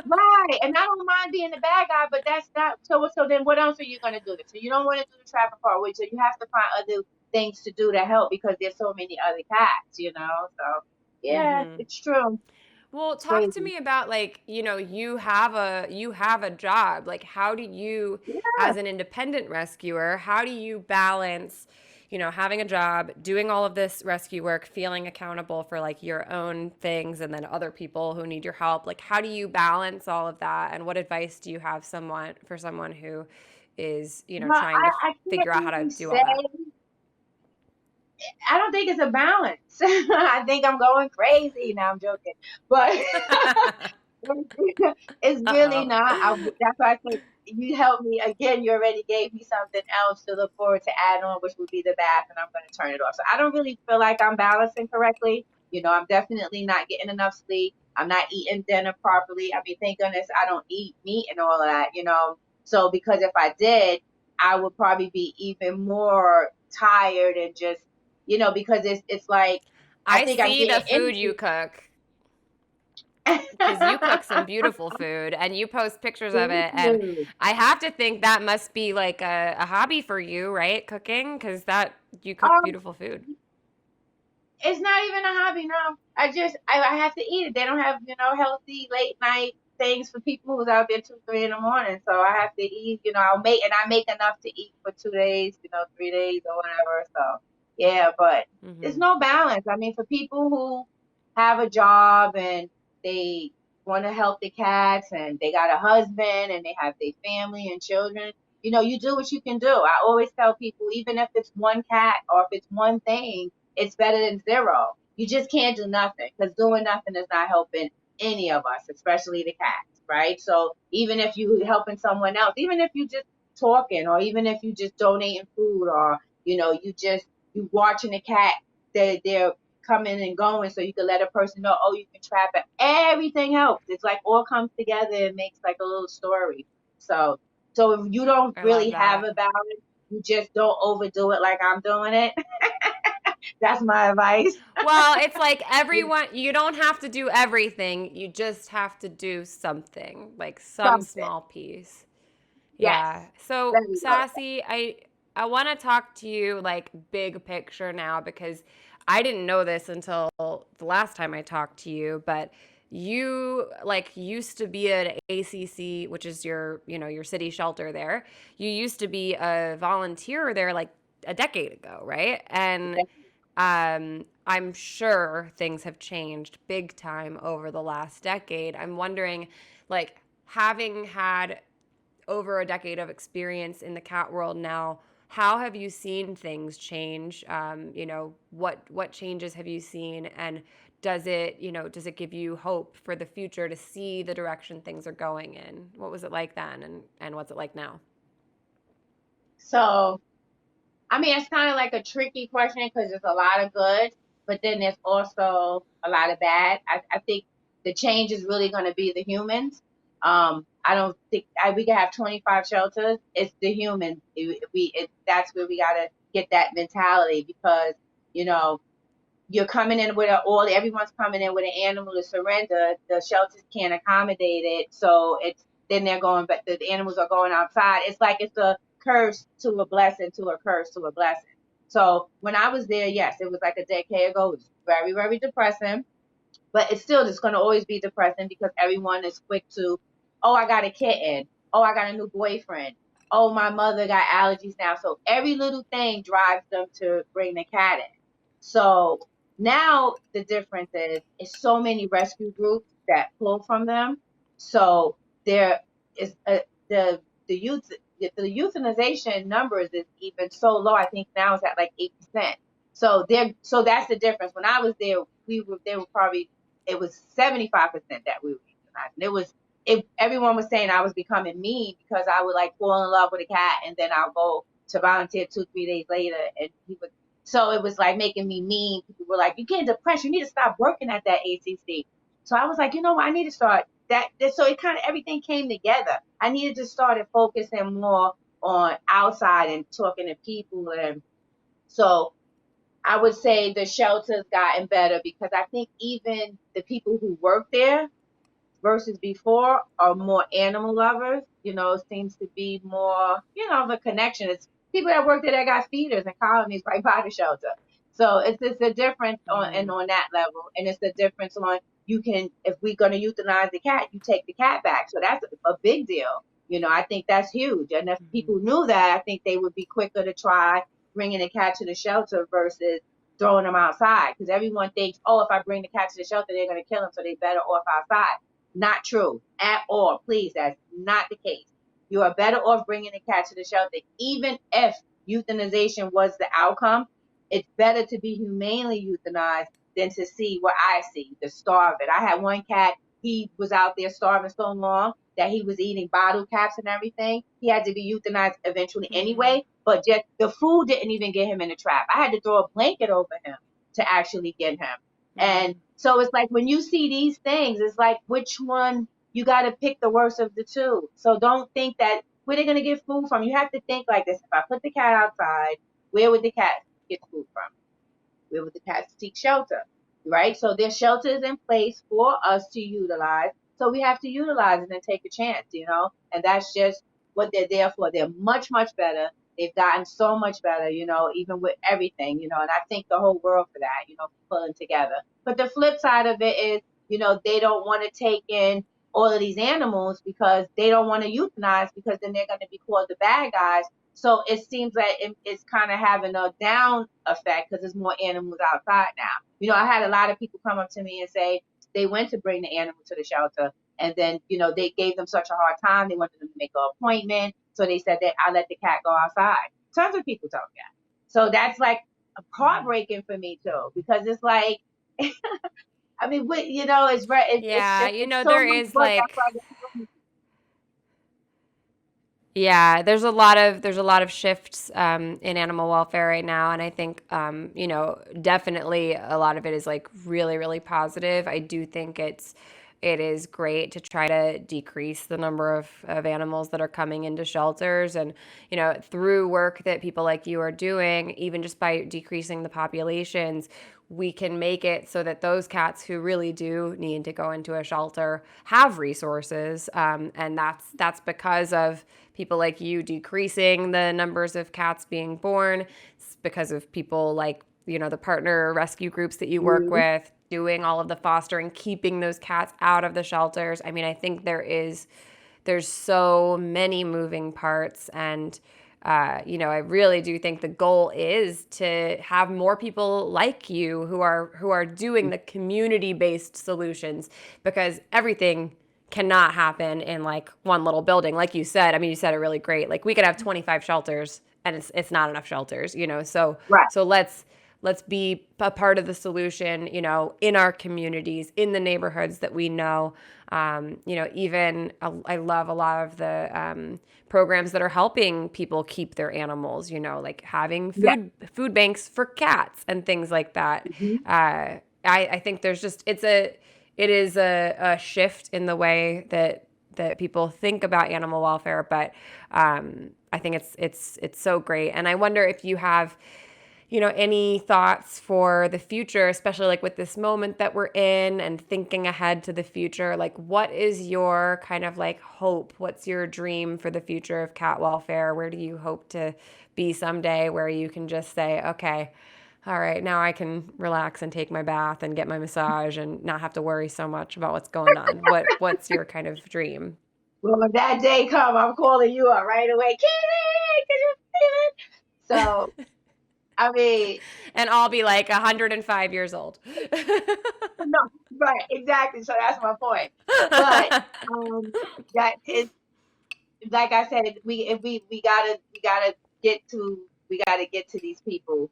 right. And I don't mind being the bad guy, but that's not so. So then, what else are you gonna do? So you don't want to do the trapping part, which so you have to find other things to do to help because there's so many other cats. So yeah, Hmm. it's true. Well, It's talk to crazy. me about like, you have a job. Like how do you, Yeah. as an independent rescuer, how do you balance, having a job, doing all of this rescue work, feeling accountable for like your own things and then other people who need your help? Like how do you balance all of that? And what advice do you have someone who is, Well, trying to I can't figure out how to really do say. all that? I don't think it's a balance. I think I'm going crazy. Now I'm joking, but it's really Uh-oh. not. That's why I said you helped me again. You already gave me something else to look forward to add on, which would be the bath, and I'm going to turn it off. So I don't really feel like I'm balancing correctly. I'm definitely not getting enough sleep. I'm not eating dinner properly. I mean, thank goodness I don't eat meat and all of that. So because if I did, I would probably be even more tired and just because it's like I I think I'm see the getting food you energy. cook, because you cook some beautiful food and you post pictures of Thank it. And you. I have to think that must be like a hobby for you, right? Cooking, because that you cook Um, beautiful food. it's not even a hobby now. I have to eat it. They don't have healthy late night things for people who's out there 2, 3 in the morning. So I have to eat. I make enough to eat for 2 days, 3 days or whatever. So yeah, but there's Hmm. no balance. I mean, for people who have a job and they want to help the cats and they got a husband and they have their family and children. You do what you can do. I always tell people, even if it's one cat or if it's one thing, it's better than zero. You just can't do nothing because doing nothing is not helping any of us, especially the cats, right? So even if you helping someone else, even if you just talking, or even if you just donating food, or you watching the cat, they're coming and going, so you can let a person know, oh, you can trap it. Everything helps. It's like all comes together and makes like a little story. So if you don't I love really have that. a balance, you just don't overdo it like I'm doing it. That's my advice. Well, it's like everyone, you don't have to do everything. You just have to do something, like some Something. small piece. Yes. Yeah. So, There you go. Sassy, I want to talk to you like big picture now, because I didn't know this until the last time I talked to you, but you like used to be at ACC, which is your city shelter there. You used to be a volunteer there like a decade ago, right? And I'm sure things have changed big time over the last decade. I'm wondering, like, having had over a decade of experience in the cat world now, how have you seen things change? What changes have you seen, and does it give you hope for the future to see the direction things are going in? What was it like then, and what's it like now? So, I mean, it's kind of like a tricky question because there's a lot of good, but then there's also a lot of bad. I think the change is really going to be the humans. I don't think we can have 25 shelters. It's the humans. That's where we got to get that mentality because, you know, you're coming in with everyone's coming in with an animal to surrender. The shelters can't accommodate it. So then they're going, but the animals are going outside. It's like it's a curse to a blessing, to a curse to a blessing. So when I was there, yes, it was like a decade ago. It was very, very depressing, but it's still just going to always be depressing because everyone is quick to, oh, I got a kitten. Oh, I got a new boyfriend. Oh, my mother got allergies now. So every little thing drives them to bring the cat in. So now the difference is so many rescue groups that pull from them. So there is the youth the euthanization numbers is even so low. I think now it's at like 8%. So that's the difference. When I was there, they were probably, it was 75% that we were euthanized. And everyone was saying I was becoming mean because I would like fall in love with a cat and then I'll go to volunteer 2-3 days later and he would. So it was like making me mean. People were like, "You're getting depressed. You need to stop working at that ACC." So I was like, you know what? I need to start that. So it kind of everything came together. I needed to start focusing more on outside and talking to people, and so I would say the shelter's gotten better because I think even the people who work there versus before are more animal lovers. Seems to be more, of a connection. It's people that work there that got feeders and colonies right by the shelter. So it's a difference on that level, and it's the difference on if we're gonna euthanize the cat, you take the cat back. So that's a big deal. I think that's huge. And if people knew that, I think they would be quicker to try bringing the cat to the shelter versus throwing them outside. Because everyone thinks, oh, if I bring the cat to the shelter, they're gonna kill him, so they better off outside. Not true at all. Please, that's not the case. You are better off bringing the cat to the shelter. Even if euthanization was the outcome, it's better to be humanely euthanized than to see what I see, the starving. I had one cat, he was out there starving so long that he was eating bottle caps and everything. He had to be euthanized eventually anyway, but just the food didn't even get him in the trap. I had to throw a blanket over him to actually get him. And so it's like when you see these things, it's like which one you got to pick the worst of the two. So don't think that where they're going to get food from. You have to think like this. If I put the cat outside, where would the cat get food from? Where would the cats seek shelter? Right? So there's shelters in place for us to utilize. So we have to utilize it and take a chance. And that's just what they're there for. They're much, much better. They've gotten so much better, even with everything, and I thank the whole world for that, pulling together. But the flip side of it is, they don't want to take in all of these animals because they don't want to euthanize because then they're going to be called the bad guys. So it seems like it's kind of having a down effect because there's more animals outside now. I had a lot of people come up to me and say they went to bring the animal to the shelter and then, they gave them such a hard time. They wanted them to make an appointment. So they said that I let the cat go outside. Tons of people told me that. So that's like heartbreaking for me too, because it's like, I mean, Yeah, it's so there much is work. like, That's why yeah, there's a lot of shifts in animal welfare right now, and I think definitely a lot of it is like really, really positive. I do think it is great to try to decrease the number of animals that are coming into shelters, and through work that people like you are doing, even just by decreasing the populations, we can make it so that those cats who really do need to go into a shelter have resources, and that's because of people like you decreasing the numbers of cats being born. It's because of people like the partner rescue groups that you work with doing all of the fostering, keeping those cats out of the shelters. I mean, I think there's so many moving parts, and I really do think the goal is to have more people like you who are doing the community-based solutions, because everything cannot happen in like one little building. Like you said, I mean, you said it really great. Like we could have 25 shelters and it's not enough shelters, you know? So, Right. so let's be a part of the solution, you know, in our communities, in the neighborhoods that we know. You know, even I love a lot of the programs that are helping people keep their animals, you know, like having Yeah. food banks for cats and things like that. Hmm. I think there's just it is a shift in the way that people think about animal welfare, but I think it's so great. And I wonder if you have, you know, any thoughts for the future, especially like with this moment that we're in and thinking ahead to the future. Like, what is your kind of like hope? What's your dream for the future of cat welfare? Where do you hope to be someday where you can just say, okay, all right, now I can relax and take my bath and get my massage and not have to worry so much about what's going on? What's your kind of dream? Well, when that day come, I'm calling you up right away. Kitty, can you feel it? So, I mean, And I'll be like 105 years old. no, right, exactly. So that's my point. But um, that is, like I said, we gotta get to these people,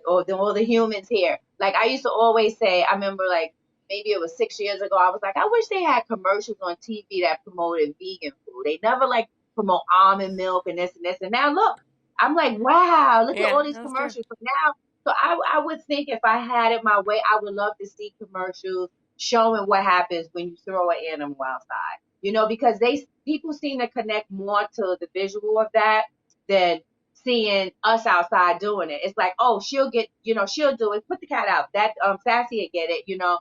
all the humans here. Like I used to always say, I remember like maybe it was 6 years ago, I was like, I wish they had commercials on TV that promoted vegan food. They never like promote almond milk and this and this. And now look, I'm like, wow, look at Yeah, all these that's true. commercials. So now, so I would think if I had it my way, I would love to see commercials showing what happens when you throw an animal outside. You know, because people seem to connect more to the visual of that than seeing us outside doing it. It's like, oh, she'll get, you know, she'll do it. Put the cat out. That Sassy will get it, you know.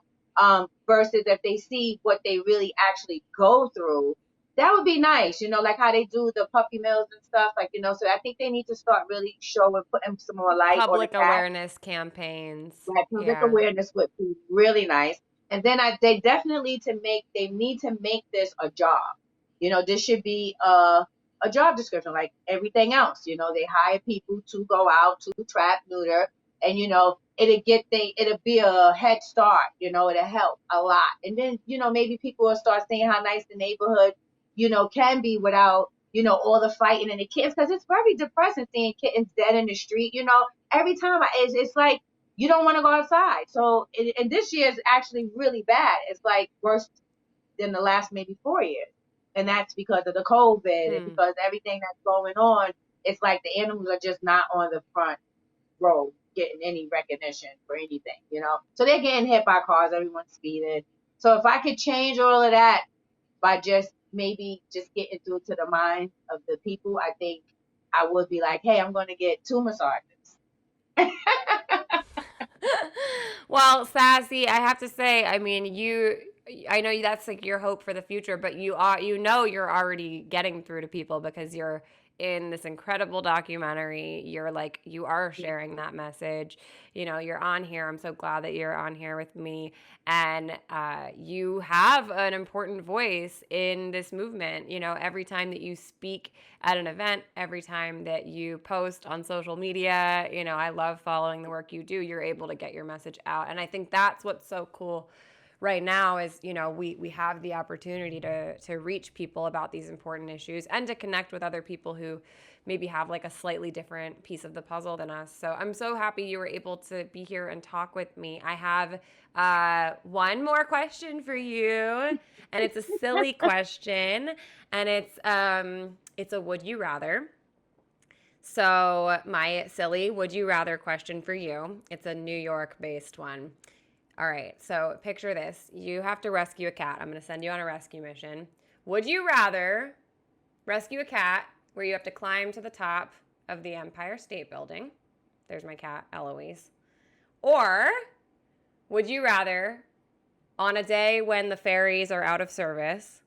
Versus if they see what they really actually go through, that would be nice, you know, like how they do the puppy mills and stuff, like, you know. So I think they need to start really showing, putting some more light on the Public cat. awareness campaigns. Like public Yeah. awareness would be really nice. And then they definitely they need to make this a job. You know, this should be a job description like everything else. You know, they hire people to go out to trap, neuter, and you know, it'll be a head start. You know, it'll help a lot. And then you know, maybe people will start seeing how nice the neighborhood, you know, can be without you know all the fighting and the kids, because it's very depressing seeing kittens dead in the street. You know, every time it's like you don't want to go outside. So, and this year is actually really bad. It's like worse than the last maybe 4 years. And that's because of the COVID and Hmm. because everything that's going on. It's like the animals are just not on the front row getting any recognition for anything, you know? So they're getting hit by cars, everyone's speeding. So if I could change all of that by just maybe just getting through to the mind of the people, I think I would be like, hey, I'm going to get 2 massages. Well, Sassy, I have to say, I mean, I know that's like your hope for the future, but you know, you're already getting through to people because you're in this incredible documentary. You're like, you are sharing that message. You know, you're on here. I'm so glad that you're on here with me. And you have an important voice in this movement. You know, every time that you speak at an event, every time that you post on social media, you know, I love following the work you do. You're able to get your message out. And I think that's what's so cool right now is, you know, we have the opportunity to reach people about these important issues and to connect with other people who maybe have like a slightly different piece of the puzzle than us. So I'm so happy you were able to be here and talk with me. I have one more question for you, and it's a silly question, and it's a would you rather. So my silly would you rather question for you. It's a New York based one. All right, so picture this. You have to rescue a cat. I'm going to send you on a rescue mission. Would you rather rescue a cat where you have to climb to the top of the Empire State Building? There's my cat, Eloise. Or would you rather, on a day when the ferries are out of service,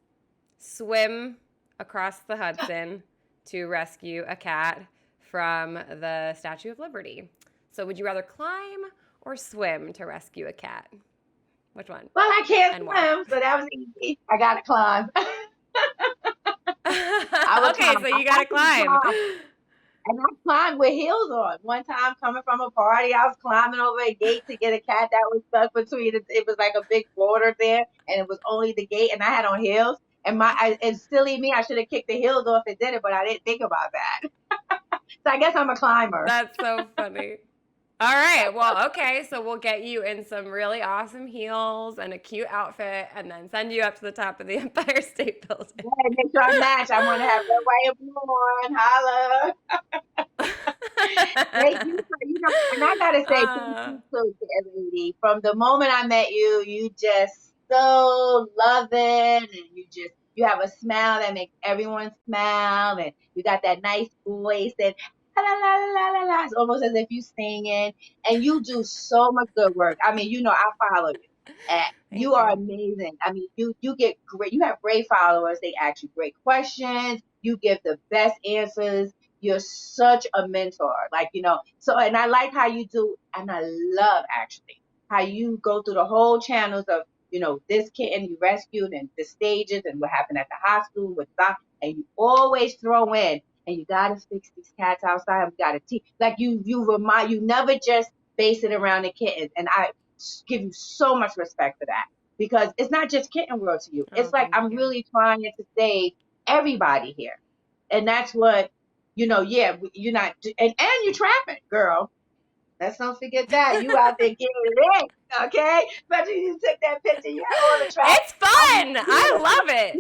swim across the Hudson to rescue a cat from the Statue of Liberty? So would you rather climb or swim to rescue a cat? Which one? Well, I can't And why? swim, so that was easy. I gotta climb. I would Okay, climb. so I you gotta actually climb. climb. And I climbed with heels on. One time coming from a party, I was climbing over a gate to get a cat that was stuck between it. It was like a big border there, and it was only the gate, and I had on heels. And silly me, I should have kicked the heels off and did it, but I didn't think about that. So I guess I'm a climber. That's so funny. All right. Well, okay. So we'll get you in some really awesome heels and a cute outfit and then send you up to the top of the Empire State Building. Yeah, make sure I match. I want to have red, white, and blue on. Holla. Thank you. And I gotta say thank uh, you too, Kitten Lady. From the moment I met you, you just so loving, and you have a smile that makes everyone smile, and you got that nice voice, and la la la la la la. It's almost as if you singing, and you do so much good work. I mean, I follow you. And you Thank are you. amazing. I mean, you get great. You have great followers. They ask you great questions. You give the best answers. You're such a mentor, so, and I like how you do, and I love actually how you go through the whole channels of, this kitten you rescued and the stages and what happened at the hospital with doc, and you always throw in, and you got to fix these cats outside. We got to teach, like you never just base it around the kittens. And I give you so much respect for that, because it's not just kitten world to you. Oh, It's like, thank I'm you. really trying to save everybody here. And that's what, yeah, you're not, and you're trapping, girl. Let's not forget that. You out there getting it in, okay? Especially you took that picture, you had all the traps. It's fun. I love it.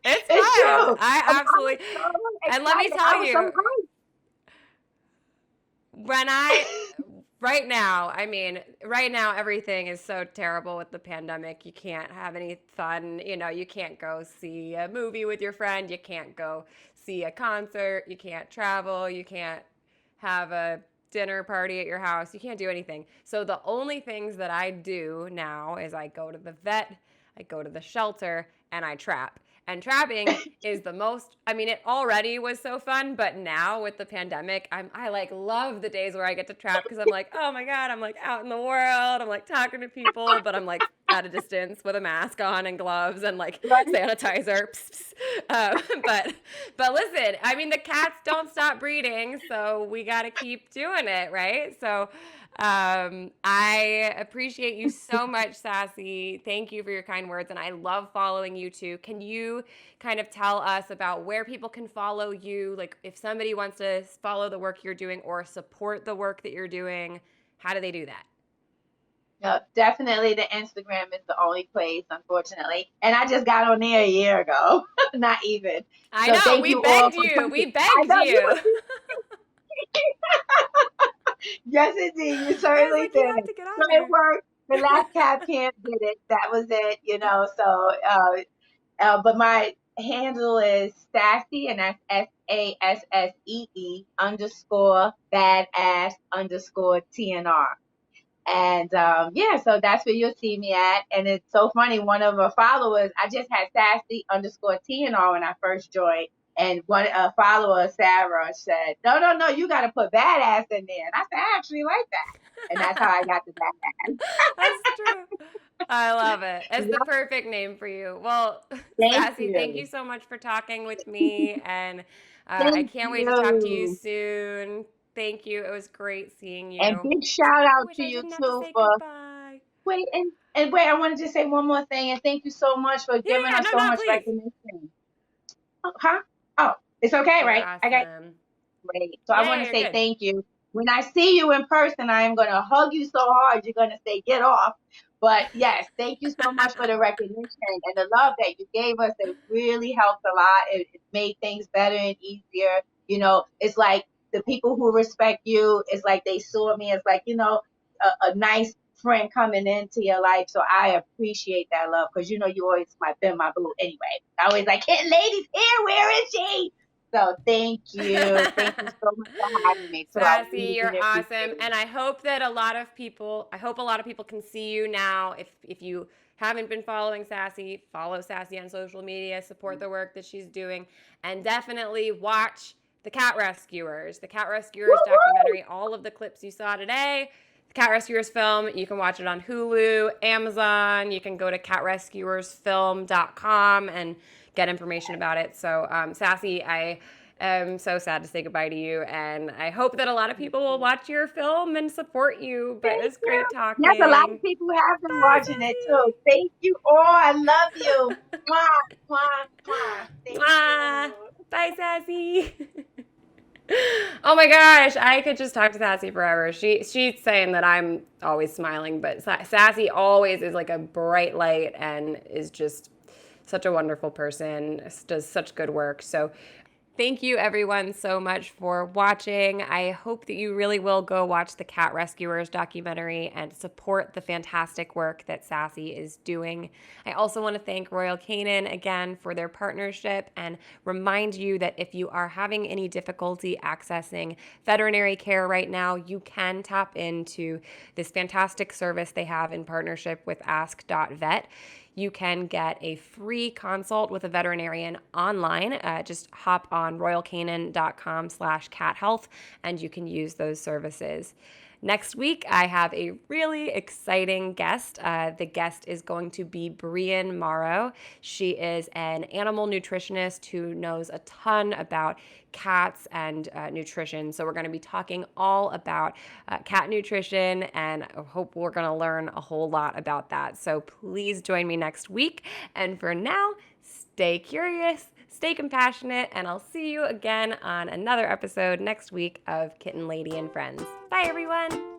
It's It's fun. true. I And I was absolutely. so And let me excited. tell I was so you, when right now, I mean, right now everything is so terrible with the pandemic. You can't have any fun. You can't go see a movie with your friend. You can't go see a concert. You can't travel. You can't have a dinner party at your house. You can't do anything. So the only things that I do now is I go to the vet, I go to the shelter, and I trap. And trapping is the most, I mean, it already was so fun, but now with the pandemic, I like love the days where I get to trap, because I'm like, oh my God, I'm like out in the world. I'm like talking to people, but I'm like at a distance with a mask on and gloves and like right. sanitizer. Pss, pss. But listen, I mean, the cats don't stop breeding, so we got to keep doing it, right? So I appreciate you so much, Sassy. Thank you for your kind words, and I love following you too. Can you kind of tell us about where people can follow you? Like, if somebody wants to follow the work you're doing or support the work that you're doing, how do they do that? No, definitely the Instagram is the only place, unfortunately. And I just got on there a year ago. Not even. I So know, thank we you all begged for you. coming. We I begged know you. yes, indeed. You I was certainly like, you did. have to get So on it there. worked. The last cab camp did it. That was it, So, but my handle is Sassy, and that's SASSEE_badass_TNR. And yeah, so that's where you'll see me at. And it's so funny. One of our followers, I just had Sassy_TNR when I first joined. And one follower, Sarah, said, no, no, no, you got to put badass in there. And I said, I actually like that. And that's how I got the badass. That's true. I love it. It's the Yep, perfect name for you. Well, thank Sassy, thank you you. so much for talking with me. And I Thank can't wait to talk to you you. soon. Thank you. It was great seeing And you. big shout I out wish to I you didn't have to too say for goodbye. wait, I want to just say one more thing, and thank you so much for Yeah, giving yeah, us no, so no, much please. recognition. Oh, huh? Oh, it's okay, You're right? I got awesome. great. So I Yeah, want yeah, to you're say good. thank you. When I see you in person, I am going to hug you so hard, you're going to say, get off. But yes, thank you so much for the recognition and the love that you gave us. It really helped a lot. It made things better and easier. It's like the people who respect you, it's like they saw me as like, a nice friend coming into your life. So I appreciate that love, because you always been my boo anyway. I always like, Kitten Lady's here. Where is she? So thank you. Thank you so much for having me too. I Sassy, really you're appreciate awesome. it. And I hope that I hope a lot of people can see you now. If you haven't been following Sassy, follow Sassy on social media, support the work that she's doing, and definitely watch The Cat Rescuers. The Cat Rescuers Woo-hoo! documentary, all of the clips you saw today. The Cat Rescuers film, you can watch it on Hulu, Amazon. You can go to catrescuersfilm.com and get information about it. So, Sassy, I am so sad to say goodbye to you, and I hope that a lot of people will watch your film and support you. But it Thank was you. great Yes, a lot of talking. people have been Bye, watching it too. Thank you all. I love you. Mwah, mwah, mwah. Sassy. Thank Mwah. you. Bye, Sassy. Oh my gosh, I could just talk to Sassy forever. She's saying that I'm always smiling, but Sassy always is like a bright light and is just such a wonderful person. Does such good work. So thank you everyone so much for watching. I hope that you really will go watch the Cat Rescuers documentary and support the fantastic work that Sassy is doing. I also want to thank Royal Canin again for their partnership and remind you that if you are having any difficulty accessing veterinary care right now, you can tap into this fantastic service they have in partnership with Ask.vet. You can get a free consult with a veterinarian online. Just hop on royalcanin.com/cathealth and you can use those services. Next week, I have a really exciting guest. The guest is going to be Brian Morrow. She is an animal nutritionist who knows a ton about cats and nutrition. So we're going to be talking all about cat nutrition, and I hope we're going to learn a whole lot about that. So please join me next week. And for now, stay curious, stay compassionate, and I'll see you again on another episode next week of Kitten Lady and Friends. Bye, everyone.